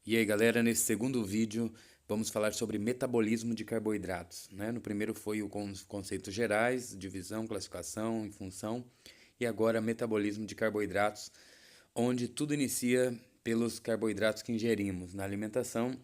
E aí galera, nesse segundo vídeo vamos falar sobre metabolismo de carboidratos, né? No primeiro foi os conceitos gerais, divisão, classificação e função, e agora metabolismo de carboidratos, onde tudo inicia pelos carboidratos que ingerimos na alimentação.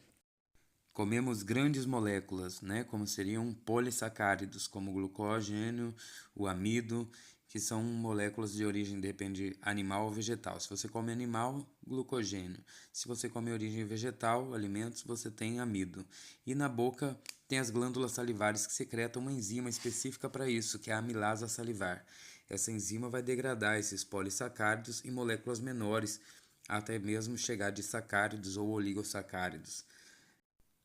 Comemos grandes moléculas, né, como seriam polissacáridos, como o glucogênio, o amido, que são moléculas de origem, depende, animal ou vegetal. Se você come animal, glucogênio. Se você come origem vegetal, alimentos, você tem amido. E na boca tem as glândulas salivares que secretam uma enzima específica para isso, que é a amilasa salivar. Essa enzima vai degradar esses polissacáridos em moléculas menores, até mesmo chegar de sacáridos ou oligossacáridos.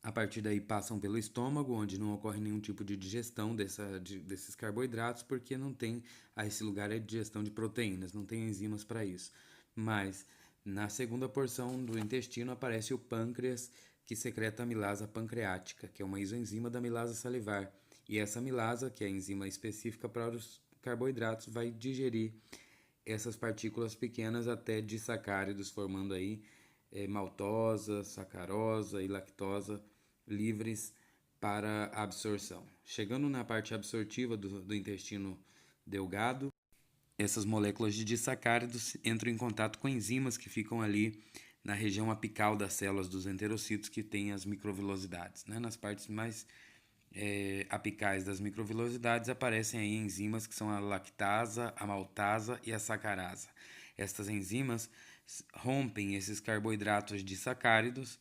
A partir daí passam pelo estômago, onde não ocorre nenhum tipo de digestão desses carboidratos, porque não tem, a esse lugar é digestão de proteínas, não tem enzimas para isso. Mas na segunda porção do intestino aparece o pâncreas, que secreta a amilasa pancreática, que é uma isoenzima da amilasa salivar. E essa amilasa, que é a enzima específica para os carboidratos, vai digerir essas partículas pequenas até disacáridos, formando aí maltosa, sacarosa e lactosa livres para absorção. Chegando na parte absortiva do intestino delgado, essas moléculas de disacáridos entram em contato com enzimas que ficam ali na região apical das células dos enterocitos, que tem as microvilosidades. Né? Nas partes mais apicais das microvilosidades aparecem aí enzimas que são a lactasa, a maltasa e a sacarasa. Estas enzimas rompem esses carboidratos disacáridos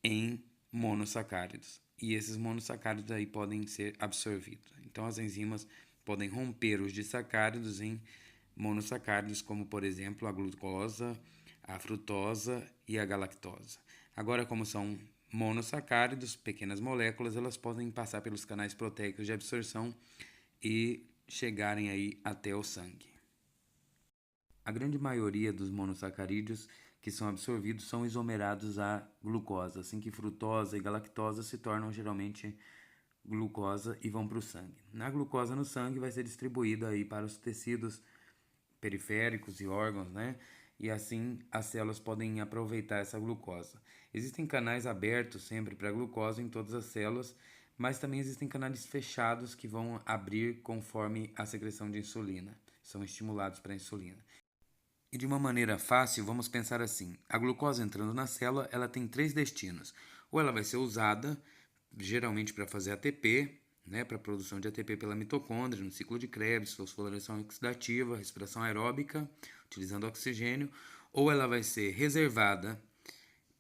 em monossacáridos. E esses monossacáridos aí podem ser absorvidos. Então as enzimas podem romper os disacáridos em monossacáridos, como por exemplo a glucosa, a frutose e a galactose. Agora, como são monossacáridos, pequenas moléculas, elas podem passar pelos canais proteicos de absorção e chegarem aí até o sangue. A grande maioria dos monossacarídeos que são absorvidos são isomerados à glucosa, assim que frutose e galactose se tornam geralmente glucosa e vão para o sangue. Na glucosa no sangue vai ser distribuída aí para os tecidos periféricos e órgãos, né? E assim as células podem aproveitar essa glucosa. Existem canais abertos sempre para a glucose em todas as células, mas também existem canais fechados que vão abrir conforme a secreção de insulina. São estimulados para a insulina. E de uma maneira fácil, vamos pensar assim: a glucose entrando na célula, ela tem três destinos. Ou ela vai ser usada, geralmente para fazer ATP, né, para a produção de ATP pela mitocôndria, no ciclo de Krebs, fosforilação oxidativa, respiração aeróbica, utilizando oxigênio, ou ela vai ser reservada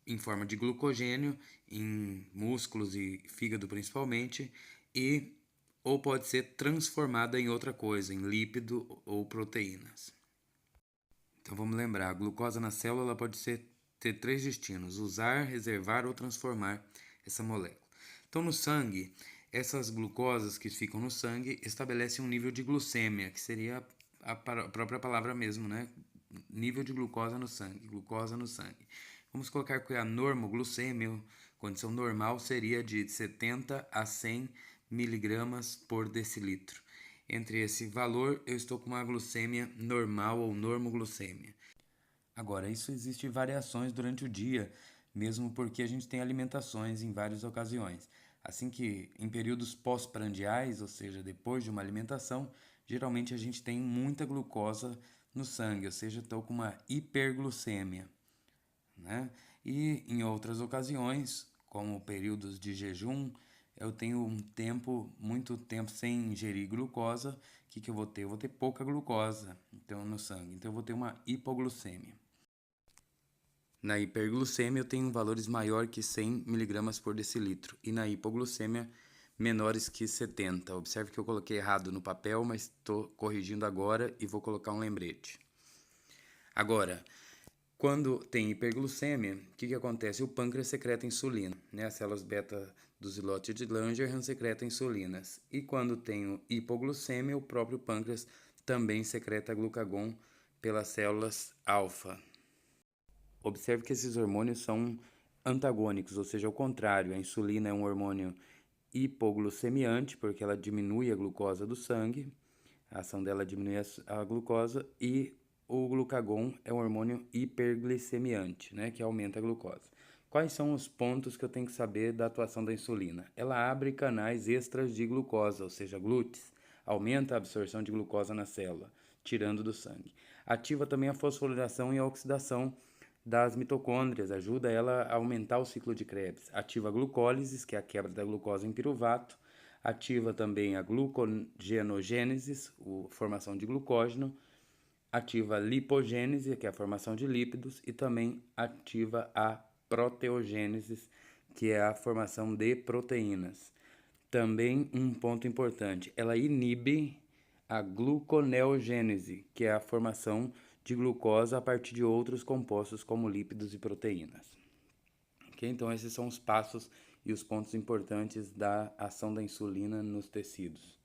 em forma de glucogênio, em músculos e fígado principalmente, ou pode ser transformada em outra coisa, em lípido ou proteínas. Então vamos lembrar, a glucosa na célula ela pode ter três destinos: usar, reservar ou transformar essa molécula. Então no sangue, essas glucosas que ficam no sangue estabelecem um nível de glucêmia, que seria a própria palavra mesmo, né? Nível de glucosa no sangue, glucosa no sangue. Vamos colocar que a normoglucêmia, condição normal, seria de 70 a 100 miligramas por decilitro. Entre esse valor, eu estou com uma glucêmia normal ou normoglucêmia. Agora, isso existe variações durante o dia, mesmo porque a gente tem alimentações em várias ocasiões. Assim que em períodos pós-prandiais, ou seja, depois de uma alimentação, geralmente a gente tem muita glucosa no sangue, ou seja, estou com uma hiperglucemia, né? E em outras ocasiões, como períodos de jejum, eu tenho muito tempo sem ingerir glucosa. O que eu vou ter? Eu vou ter pouca glucosa então, no sangue, então eu vou ter uma hipoglucemia. Na hiperglucemia eu tenho valores maior que 100 miligramas por decilitro e na hipoglucemia menores que 70. Observe que eu coloquei errado no papel, mas estou corrigindo agora e vou colocar um lembrete. Agora, quando tem hiperglucemia, o que acontece? O pâncreas secreta insulina, né? As células beta do islote de Langerhans secretam insulinas. E quando tem hipoglucemia, o próprio pâncreas também secreta glucagon pelas células alfa. Observe que esses hormônios são antagônicos, ou seja, ao contrário. A insulina é um hormônio hipoglucemiante, porque ela diminui a glucosa do sangue, a ação dela diminui a glucosa, e o glucagon é um hormônio hiperglicemiante, né, que aumenta a glucose. Quais são os pontos que eu tenho que saber da atuação da insulina? Ela abre canais extras de glucosa, ou seja, GLUTs, aumenta a absorção de glucosa na célula, tirando do sangue. Ativa também a fosforilação e a oxidação das mitocôndrias, ajuda ela a aumentar o ciclo de Krebs. Ativa a glucólise, que é a quebra da glucose em piruvato. Ativa também a glucogenogênese, a formação de glucógeno. Ativa a lipogênese, que é a formação de lípidos. E também ativa a proteogênese, que é a formação de proteínas. Também um ponto importante, ela inibe a gluconeogênese, que é a formação de glucosa a partir de outros compostos como lípidos e proteínas. Okay? Então esses são os passos e os pontos importantes da ação da insulina nos tecidos.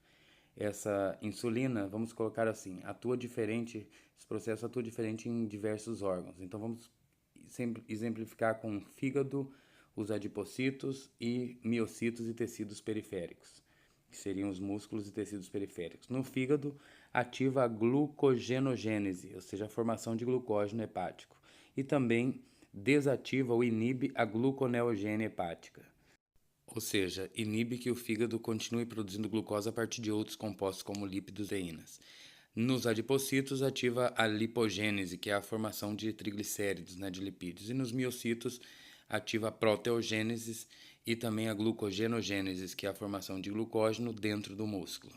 Essa insulina, vamos colocar assim, esse processo atua diferente em diversos órgãos. Então vamos exemplificar com o fígado, os adipocitos e miocitos e tecidos periféricos, que seriam os músculos e tecidos periféricos. No fígado, ativa a glucogenogênese, ou seja, a formação de glucógeno hepático, e também desativa ou inibe a gluconeogênese hepática, ou seja, inibe que o fígado continue produzindo glucose a partir de outros compostos como lípidos e ínas. Nos adipocitos, ativa a lipogênese, que é a formação de triglicéridos, de lipídios. E nos miocitos, ativa a proteogênese e também a glucogenogênese, que é a formação de glucógeno dentro do músculo.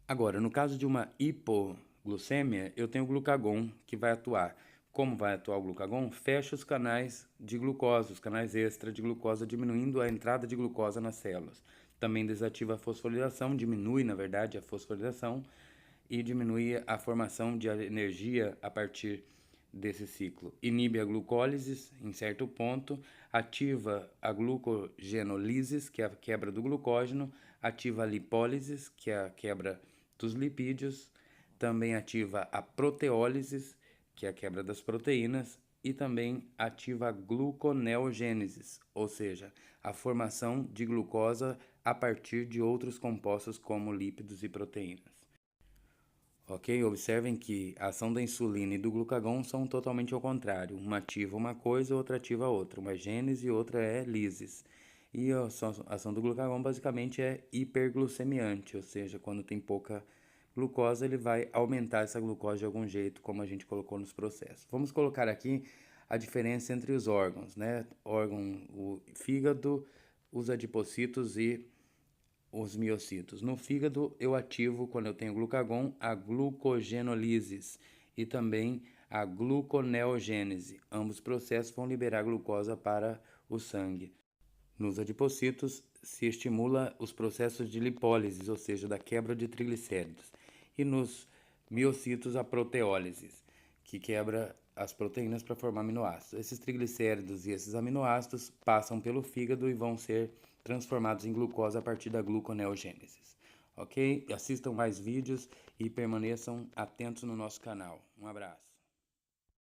Agora, no caso de uma hipoglucemia, eu tenho o glucagon que vai atuar. Como vai atuar o glucagon? Fecha os canais de glucose, os canais extra de glucose, diminuindo a entrada de glucose nas células. Também desativa a fosforilação, diminui, na verdade, a fosforilação e diminui a formação de energia a partir desse ciclo. Inibe a glucólise em certo ponto, ativa a glucogenolísis, que é a quebra do glucógeno, ativa a lipólise, que é a quebra dos lipídios, também ativa a proteólise, que é a quebra das proteínas, e também ativa a gluconeogênese, ou seja, a formação de glucosa a partir de outros compostos como lípidos e proteínas. Ok? Observem que a ação da insulina e do glucagon são totalmente ao contrário. Uma ativa uma coisa, outra ativa outra. Uma é gênese e outra é lisis. E a ação do glucagon basicamente é hiperglucemiante, ou seja, quando tem pouca glucose, ele vai aumentar essa glucose de algum jeito, como a gente colocou nos processos. Vamos colocar aqui a diferença entre os órgãos, o fígado, os adipocitos e os miocitos. No fígado, eu ativo, quando eu tenho glucagon, a glucogenolísis e também a gluconeogênese. Ambos processos vão liberar glucosa para o sangue. Nos adipocitos, se estimula os processos de lipólise, ou seja, da quebra de triglicéridos. E nos miocitos, a proteólise, que quebra as proteínas para formar aminoácidos. Esses triglicéridos e esses aminoácidos passam pelo fígado e vão ser transformados em glucose a partir da gluconeogênese. Ok? Assistam mais vídeos e permaneçam atentos no nosso canal. Um abraço.